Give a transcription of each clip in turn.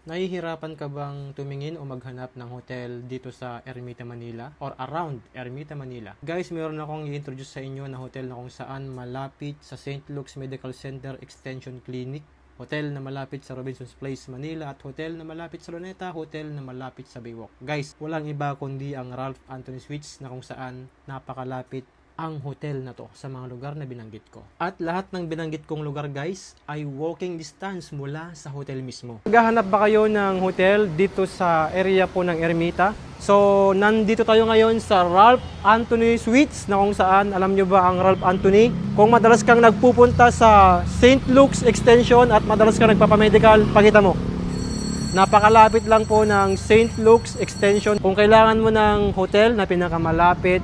Nahihirapan ka bang tumingin o maghanap ng hotel dito sa Ermita, Manila or around Ermita, Manila? Guys, meron akong i-introduce sa inyo na hotel na kung saan malapit sa St. Luke's Medical Center Extension Clinic, hotel na malapit sa Robinson's Place, Manila, at hotel na malapit sa Luneta, hotel na malapit sa Baywalk. Guys, walang iba kundi ang Ralph Anthony Suites na kung saan napakalapit ang hotel na to sa mga lugar na binanggit ko. At lahat ng binanggit kong lugar guys ay walking distance mula sa hotel mismo. Naghahanap ba kayo ng hotel dito sa area po ng Ermita? So, nandito tayo ngayon sa Ralph Anthony Suites na kung saan, alam nyo ba ang Ralph Anthony? Kung madalas kang nagpupunta sa St. Luke's Extension at madalas kang nagpapamedical, pakita mo. Napakalapit lang po ng St. Luke's Extension. Kung kailangan mo ng hotel na pinakamalapit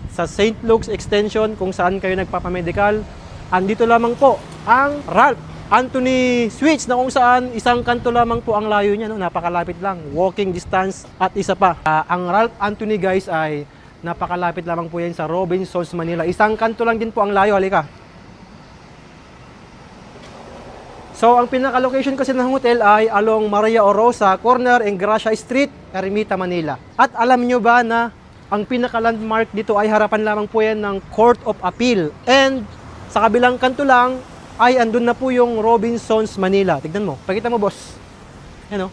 sa St. Luke's Extension kung saan kayo nagpapamedical, andito lamang po ang Ralph Anthony Suites na kung saan isang kanto lamang po ang layo niya, no? Napakalapit lang, walking distance. At isa pa, ang Ralph Anthony guys ay napakalapit lamang po yan sa Robinson's, Manila. Isang kanto lang din po ang layo, halika. So, ang pinaka-location kasi ng hotel ay along Maria Orosa, corner Engracia Street, Ermita, Manila. At alam nyo ba na ang pinaka-landmark dito ay harapan lamang po yan ng Court of Appeal. And sa kabilang kanto lang ay andun na po yung Robinson's, Manila. Tignan mo, pakita mo boss. Yan o.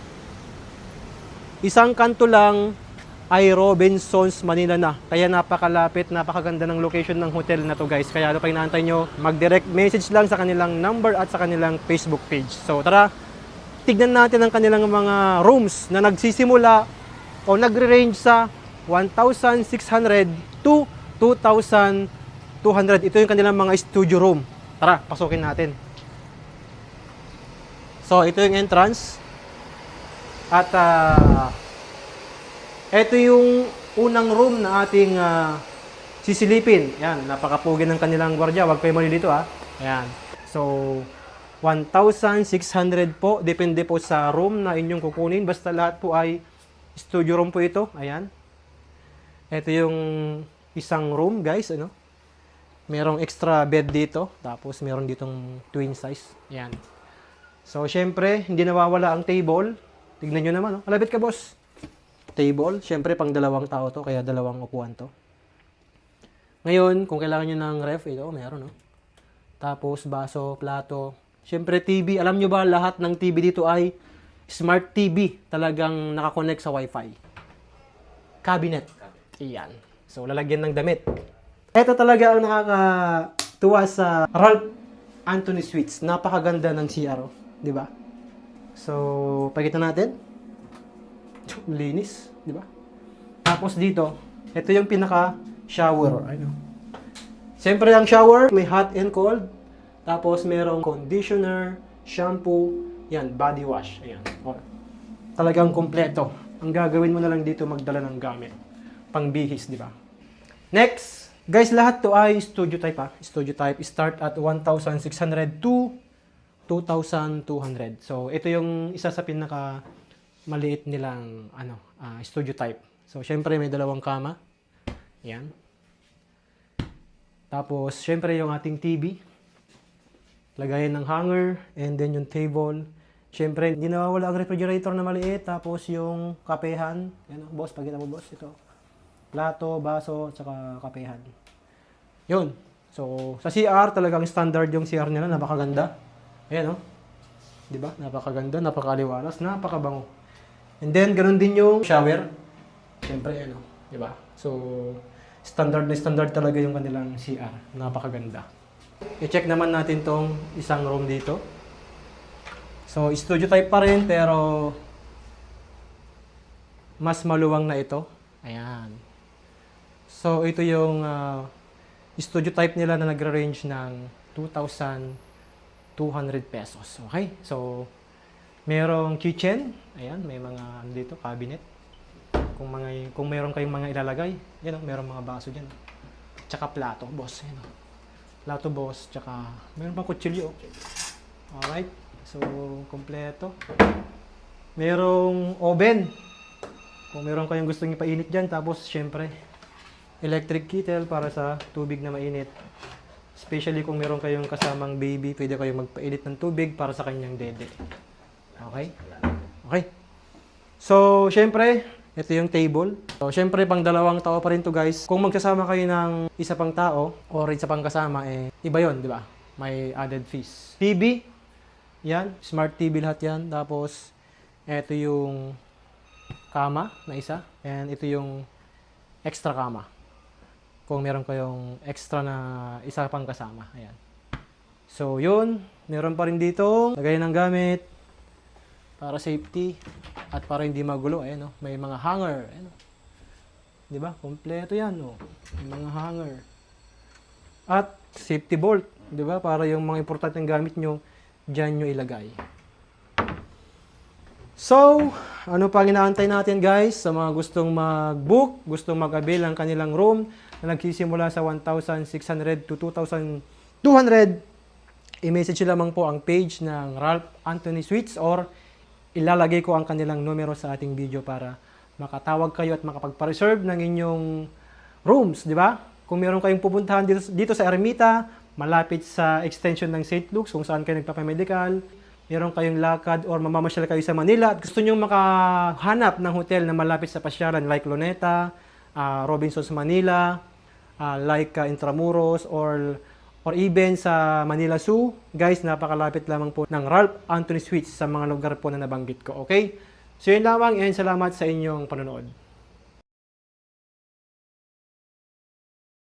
Isang kanto lang ay Robinson's, Manila na. Kaya napakalapit, napakaganda ng location ng hotel na to guys. Kaya ano pa inaantay nyo, mag-direct message lang sa kanilang number at sa kanilang Facebook page. So tara, tignan natin ang kanilang mga rooms na nagsisimula o nagre-range sa 1,600 to 2,200. Ito yung kanilang mga studio room. Tara, pasukin natin. So, ito yung entrance. At ito yung unang room na ating sisilipin. Yan, napakapugi ng kanilang gwardiya. Huwag kayo malilito ha. Ayan. So, 1,600 po. Depende po sa room na inyong kukunin. Basta lahat po ay studio room po ito. Ayan. Ito yung isang room guys, ano? Merong extra bed dito, tapos meron ditong twin size. Yan. So, syempre, hindi nawawala ang table. Tignan nyo naman, no? Malapit ka, boss. Table, syempre, pang dalawang tao to, kaya dalawang upuan to. Ngayon, kung kailangan nyo ng ref, ito, meron, no? Tapos, baso, plato. Syempre, TV. Alam nyo ba, lahat ng TV dito ay smart TV. Talagang nakakonect sa Wi-Fi. Cabinet. Iyan. So, lalagyan ng damit. Ito talaga ang nakakatuwa sa Ralph Anthony Suites. Napakaganda ng CR, di ba? So, pakita natin. Linis, di ba? Tapos dito, ito yung pinaka-shower. Ano? Siyempre, ang shower, may hot and cold. Tapos, merong conditioner, shampoo, yan, body wash. Ayan. Talagang kompleto. Ang gagawin mo na lang dito, magdala ng gamit. Pangbihis, di ba? Next, guys, lahat to ay studio type ha. Studio type start at 1,600 to 2,200. So, ito yung isa sa pinaka maliit nilang studio type. So, syempre may dalawang kama. Yan. Tapos, syempre yung ating TV. Lagayan ng hanger and then yung table. Syempre, hindi nawawala ang refrigerator na maliit. Tapos yung kapehan. Yan, boss, pagkita mo boss, ito. Plato, baso, tsaka kapehan. Yun. So, sa CR, talagang standard yung CR nila. Napakaganda. Ayan, oh. Diba? Napakaganda, napakaliwalas, napakabango. And then, ganun din yung shower. Siyempre, ano. Diba? So, standard na standard talaga yung kanilang CR. Napakaganda. I-check naman natin tong isang room dito. So, studio type pa rin, pero mas maluwang na ito. Ayan. So, ito yung studio type nila na nagre-range ng 2,200 pesos. Okay? So, merong kitchen. Ayan, may mga dito, cabinet. Kung meron kayong mga ilalagay, yan, merong mga baso dyan. Tsaka plato, boss. Yan, plato, boss. Tsaka, meron pang kutsilyo. Alright. So, kompleto. Merong oven. Kung meron kayong gustong ipainit dyan, tapos, syempre, electric kettle para sa tubig na mainit. Especially kung meron kayong kasamang baby, pwede kayong magpainit ng tubig para sa kanyang dede. Okay? Okay? So, syempre, ito yung table. So, syempre, pang dalawang tao pa rin to guys. Kung magsasama kayo ng isa pang tao or isa pang kasama, iba yon, di ba? May added fees. TV, yan. Smart TV lahat yan. Tapos, ito yung kama na isa. And ito yung extra kama. Kung meron kayong extra na isa pang kasama. Ayan. So, yun. Meron pa rin dito. Lagay ng gamit. Para safety. At para hindi magulo. Ayan, oh. May mga hanger. Ayan, oh. Diba? Kompleto yan. Oh. May mga hanger. At safety bolt. Diba? Para yung mga importanteng gamit nyo, dyan nyo ilagay. So, ano pa inaantay natin guys? Sa mga gustong mag-book, gustong mag-avail ng kanilang room na nagsisimula sa 1,600 to 2,200, i-message lamang po ang page ng Ralph Anthony Suites or ilalagay ko ang kanilang numero sa ating video para makatawag kayo at makapagpa-reserve ng inyong rooms, di ba? Kung meron kayong pupuntahan dito sa Ermita, malapit sa extension ng St. Luke's kung saan kayo nagpapamedical, meron kayong lakad or mamamasyal kayo sa Manila at gusto nyo makahanap ng hotel na malapit sa pasyalan like Luneta, Robinsons Manila, like Intramuros or even sa Manila Zoo, guys, napakalapit lamang po ng Ralph Anthony Suites sa mga lugar po na nabanggit ko, okay? So yun lamang and salamat sa inyong panonood.